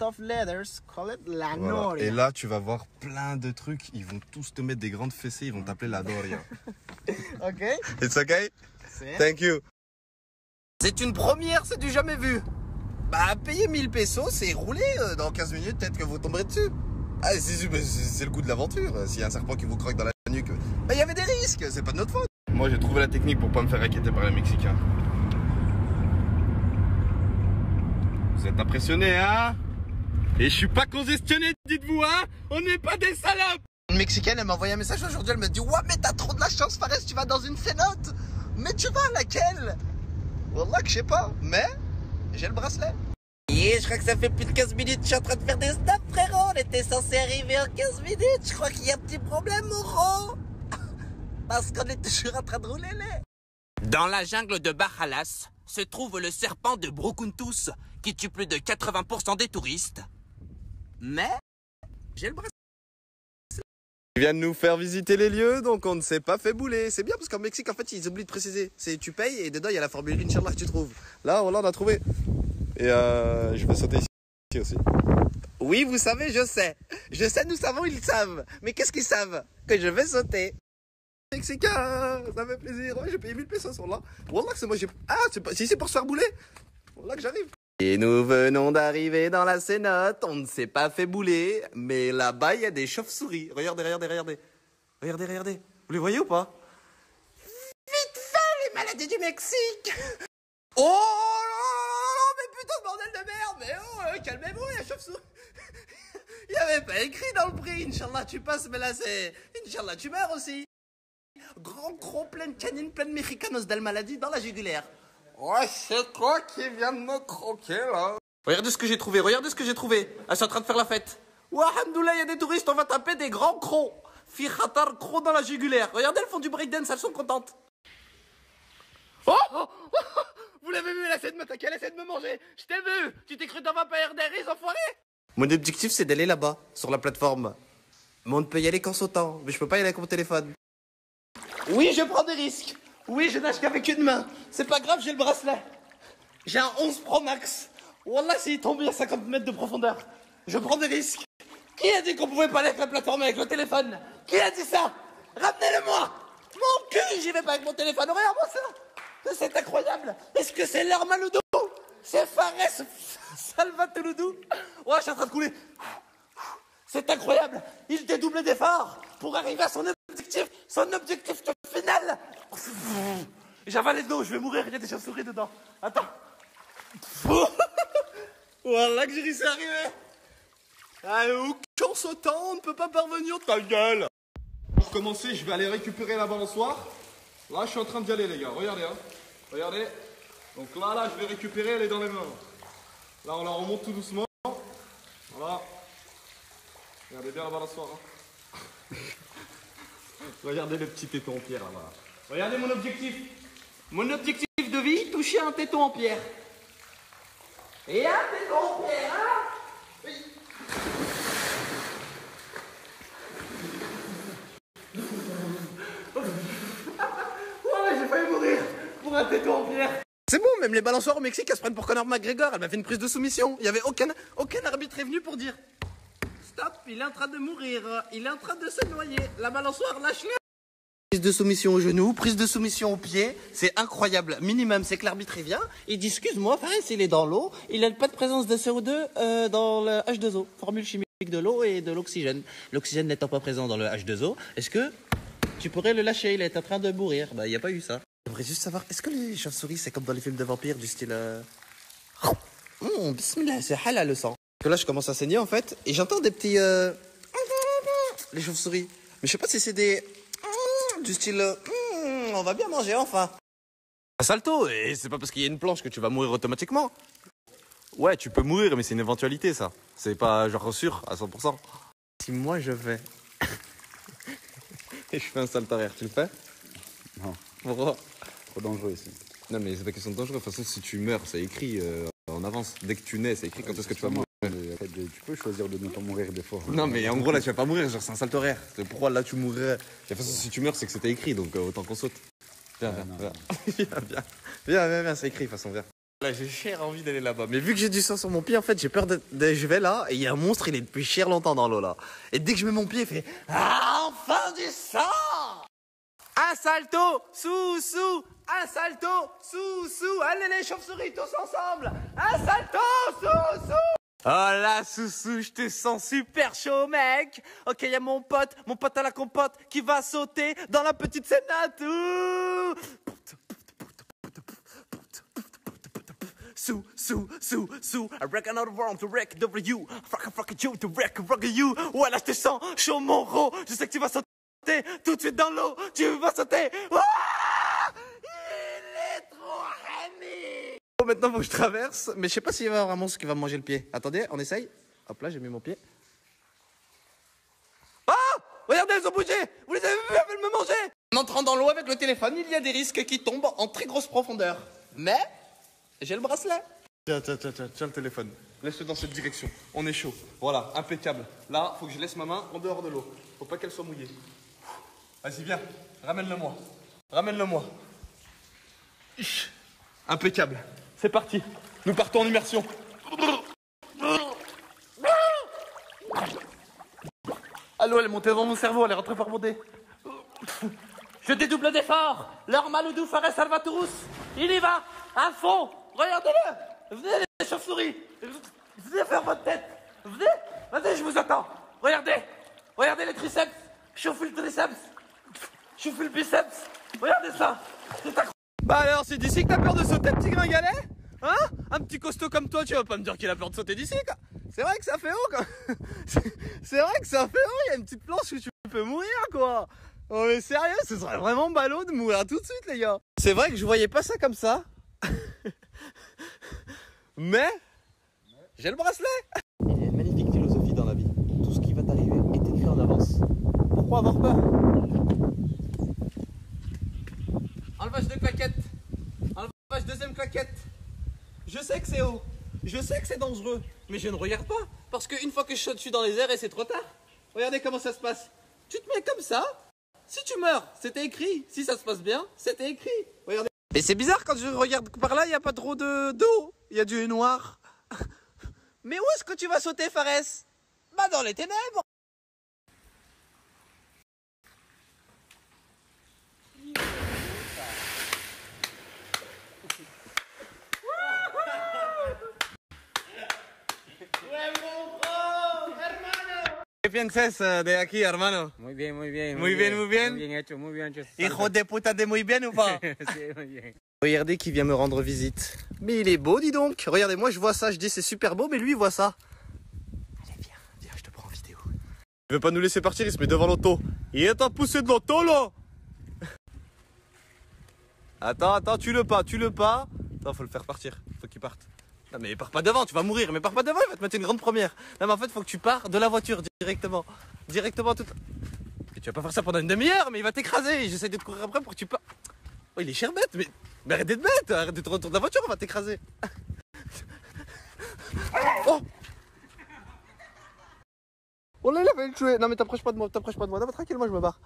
of letters called la Voilà. Noria. Et là, tu vas voir plein de trucs. Ils vont tous te mettre des grandes fessées. Ils vont t'appeler la Doria. Ok. It's okay? Thank you. C'est une première, c'est du jamais vu. Bah, payer 1000 pesos, c'est rouler dans 15 minutes, peut-être que vous tomberez dessus. Ah, c'est le goût de l'aventure. S'il y a un serpent qui vous croque dans la nuque, bah, il y avait des risques, c'est pas de notre faute. Moi, j'ai trouvé la technique pour pas me faire raqueter par les Mexicains. Vous êtes impressionnés, hein? Et je suis pas congestionné, dites-vous, hein? On n'est pas des salopes! Une Mexicaine, elle m'a envoyé un message aujourd'hui, elle me dit: ouais, mais t'as trop de la chance, Fares, tu vas dans une cénote. Mais tu vas à laquelle? Wallah que je sais pas, mais j'ai le bracelet. Je crois que ça fait plus de 15 minutes que je suis en train de faire des snaps, frérot. On était censé arriver en 15 minutes. Je crois qu'il y a un petit problème, Moro. Parce qu'on est toujours en train de rouler, là. Dans la jungle de Bajalas se trouve le serpent de Brokuntus qui tue plus de 80% des touristes. Mais j'ai le bracelet. Ils viennent nous faire visiter les lieux, donc on ne s'est pas fait bouler. C'est bien parce qu'en Mexique, en fait, ils oublient de préciser. C'est tu payes et dedans, il y a la formule Inch'Allah que tu trouves. Là, on a trouvé. Et je vais sauter ici aussi. Oui, vous savez, je sais. Je sais, nous savons, ils savent. Mais qu'est-ce qu'ils savent? Que je vais sauter. Mexicain, ça fait plaisir. Ouais, j'ai payé 1000 pesos sur là. Wallah que c'est moi, j'ai... Ah, c'est pas... si c'est pour se faire bouler. Wallah que j'arrive. Et nous venons d'arriver dans la cénote. On ne s'est pas fait bouler. Mais là-bas, il y a des chauves-souris. Regardez, regardez, regardez. Regardez, regardez. Vous les voyez ou pas? Vite fait, les maladies du Mexique. Oh là, mais putain de bordel de merde. Mais oh, calmez-vous, il y a chauve-souris. Il n'y avait pas écrit dans le prix. Inch'Allah, tu passes, mais là, c'est... Inch'Allah, tu meurs aussi. Grand croc plein de canines, plein de mexicanos d'al maladie dans la jugulaire. Ouais, c'est toi qui viens de me croquer, là. Regardez ce que j'ai trouvé, regardez ce que j'ai trouvé. Elles sont en train de faire la fête. Ouais, alhamdoulilah, il y a des touristes, on va taper des grands crocs. Fi khatar, crocs dans la jugulaire. Regardez, elles font du breakdance, elles sont contentes. Oh, vous l'avez vu, elle essaie de m'attaquer, elle essaie de me manger. Je t'ai vu. Tu t'es cru dans vampire des riz, enfoiré. Mon objectif, c'est d'aller là-bas, sur la plateforme. Mais on ne peut y aller qu'en sautant. Mais je peux pas y aller avec mon téléphone. Oui, je prends des risques. Oui, je nage qu'avec une main. C'est pas grave, j'ai le bracelet. J'ai un 11 Pro Max. Wallah, s'il tombe à 50 mètres de profondeur. Je prends des risques. Qui a dit qu'on pouvait pas aller avec la plateforme avec le téléphone? Qui a dit ça? Ramenez-le-moi. Mon cul, j'y vais pas avec mon téléphone. Regarde-moi ça. C'est incroyable. Est-ce que c'est l'Armaludo? C'est Fares Salvatouludou. Ouais, je suis en train de couler. C'est incroyable. Il dédouble d'efforts pour arriver à son objectif final. J'avale de l'eau, je vais mourir, il y a des chauves-souris dedans. Attends. Voilà que j'ai réussi à arriver. Allez, qu'en sautant, on ne peut pas parvenir, ta gueule. Pour commencer, je vais aller récupérer la balançoire. Là, je suis en train d'y aller, les gars. Regardez, hein. Regardez. Donc là, je vais récupérer, elle est dans les mains. Là, on la remonte tout doucement. Voilà. Regardez bien la balançoire. Hein. Regardez le petit téton en pierre là-bas. Regardez mon objectif. Mon objectif de vie, toucher un téton en pierre. Et un téton en pierre, hein? Oui. Ouais, j'ai failli mourir pour un téton en pierre. C'est bon, même les balançoires au Mexique, elles se prennent pour Conor McGregor. Elle m'a fait une prise de soumission. Il n'y avait aucun arbitre est venu pour dire stop, il est en train de mourir. Il est en train de se noyer. La balançoire, lâche-le. Prise de soumission au genou, prise de soumission au pied. C'est incroyable. Minimum, c'est que l'arbitre, il vient. Il dit, excuse-moi, Fares, il est dans l'eau. Il n'a pas de présence de CO2 dans le H2O. Formule chimique de l'eau et de l'oxygène. L'oxygène n'étant pas présent dans le H2O, est-ce que tu pourrais le lâcher? Il est en train de mourir. Bah, il n'y a pas eu ça. J'aimerais juste savoir, est-ce que les chauves-souris, c'est comme dans les films de vampires, du style... Bismillah, c'est halal le sang. Que là, je commence à saigner, en fait, et j'entends des petits... les chauves-souris. Mais je sais pas si c'est des... du style... on va bien manger, enfin. Un salto, et c'est pas parce qu'il y a une planche que tu vas mourir automatiquement. Ouais, tu peux mourir, mais c'est une éventualité, ça. C'est pas genre sûr, à 100%. Si moi, je vais... et je fais un salto arrière, tu le fais? Non. Pourquoi? Trop dangereux ici. Non, mais c'est pas question de dangereux. De toute façon, si tu meurs, c'est écrit en avance. Dès que tu nais, c'est écrit quand est-ce que tu vas mourir. Tu peux choisir de ne pas mourir des fois. Non, mais en gros, là, tu vas pas mourir. Genre, c'est un salto horaire. Pourquoi là, tu mourrais? De toute façon, si tu meurs, c'est que c'était écrit. Donc, autant qu'on saute. Viens, viens, viens. Viens, c'est écrit, de toute façon, viens. Là, j'ai cher envie d'aller là-bas. Mais vu que j'ai du sang sur mon pied, en fait, j'ai peur je vais là, et il y a un monstre, il est depuis cher longtemps dans l'eau, là. Et dès que je mets mon pied, il fait ah, enfin du sang! Un salto, sous, un salto, sous. Allez les chauves-souris, tous ensemble. Un salto, sous. Oh là, Soussou, je te sens super chaud, mec. Ok, y a mon pote à la compote, qui va sauter dans la petite scène à tout. Sous. I reckon out of round to wreck W. Fuck you to wreck you. Ouais, là, je te sens chaud, mon ro. Je sais que tu vas sauter tout de suite dans l'eau. Tu vas sauter. Ah, il est trop rami. Bon, maintenant, faut que je traverse. Mais je sais pas s'il va y avoir un monstre qui va me manger le pied. Attendez, on essaye. Hop là, j'ai mis mon pied. Ah, regardez, elles ont bougé. Vous les avez vues, elles veulent me manger. En entrant dans l'eau avec le téléphone, il y a des risques qui tombent en très grosse profondeur. Mais j'ai le bracelet. Tiens le téléphone. Laisse-le dans cette direction. On est chaud. Voilà, impeccable. Là, faut que je laisse ma main en dehors de l'eau. Faut pas qu'elle soit mouillée. Vas-y, viens. Ramène-le-moi. Impeccable. C'est parti. Nous partons en immersion. Ah, l'eau, elle est montée dans mon cerveau. Elle est rentrée par mon nez. Je dédouble d'efforts. Leur Maloudou Fares Salvatorus. Il y va. À fond. Regardez-le. Venez les chauves-souris. Venez faire votre tête. Venez. Vas-y, je vous attends. Regardez les triceps. Chauffe le triceps. Chauffe le biceps. Regardez ça. C'est incroyable. Bah alors, c'est d'ici que t'as peur de sauter, petit gringalet? Hein? Un petit costaud comme toi, tu vas pas me dire qu'il a peur de sauter d'ici, quoi. C'est vrai que ça fait haut, quoi. C'est vrai que ça fait haut. Il y a une petite planche où tu peux mourir, quoi. Oh mais sérieux, ce serait vraiment ballot de mourir tout de suite, les gars. C'est vrai que je voyais pas ça comme ça. Mais j'ai le bracelet. Il y a une magnifique philosophie dans la vie. Tout ce qui va t'arriver est écrit en avance. Pourquoi avoir peur? Enlevage de claquette. Enlevage deuxième claquette. Je sais que c'est haut. Je sais que c'est dangereux. Mais je ne regarde pas. Parce qu'une fois que je saute, je suis dans les airs et c'est trop tard. Regardez comment ça se passe. Tu te mets comme ça. Si tu meurs, c'était écrit. Si ça se passe bien, c'était écrit. Regardez. Et c'est bizarre quand je regarde par là, il n'y a pas trop d'eau. Il y a du noir. Mais où est-ce que tu vas sauter, Fares? Bah dans les ténèbres. ¿Qué piensas de aquí, hermano? Muy bien, muy bien. Muy bien, muy bien. Muy bien hecho, muy bien hecho. Hijo de puta de muy bien ou pas? Sí, muy bien. Regardez qui vient me rendre visite. Mais il est beau, dis donc. Regardez, moi je vois ça, je dis c'est super beau, mais lui il voit ça. Allez, viens, je te prends en vidéo. Il veut pas nous laisser partir, il se met devant l'auto. Il est à pousser de l'auto là. Attends, tue-le pas. Attends, faut le faire partir, faut qu'il parte. Non mais pars pas devant, tu vas mourir, mais pars pas devant, il va te mettre une grande première. Non mais en fait, faut que tu pars de la voiture directement tout. Et tu vas pas faire ça pendant une demi-heure, mais il va t'écraser. J'essaie de te courir après pour que tu pars. Oh, il est cher bête, mais arrête d'être bête, arrête de te retourner de la voiture, on va t'écraser. Oh là, il avait le tué. Non mais t'approches pas de moi, non mais tranquille, moi je me barre.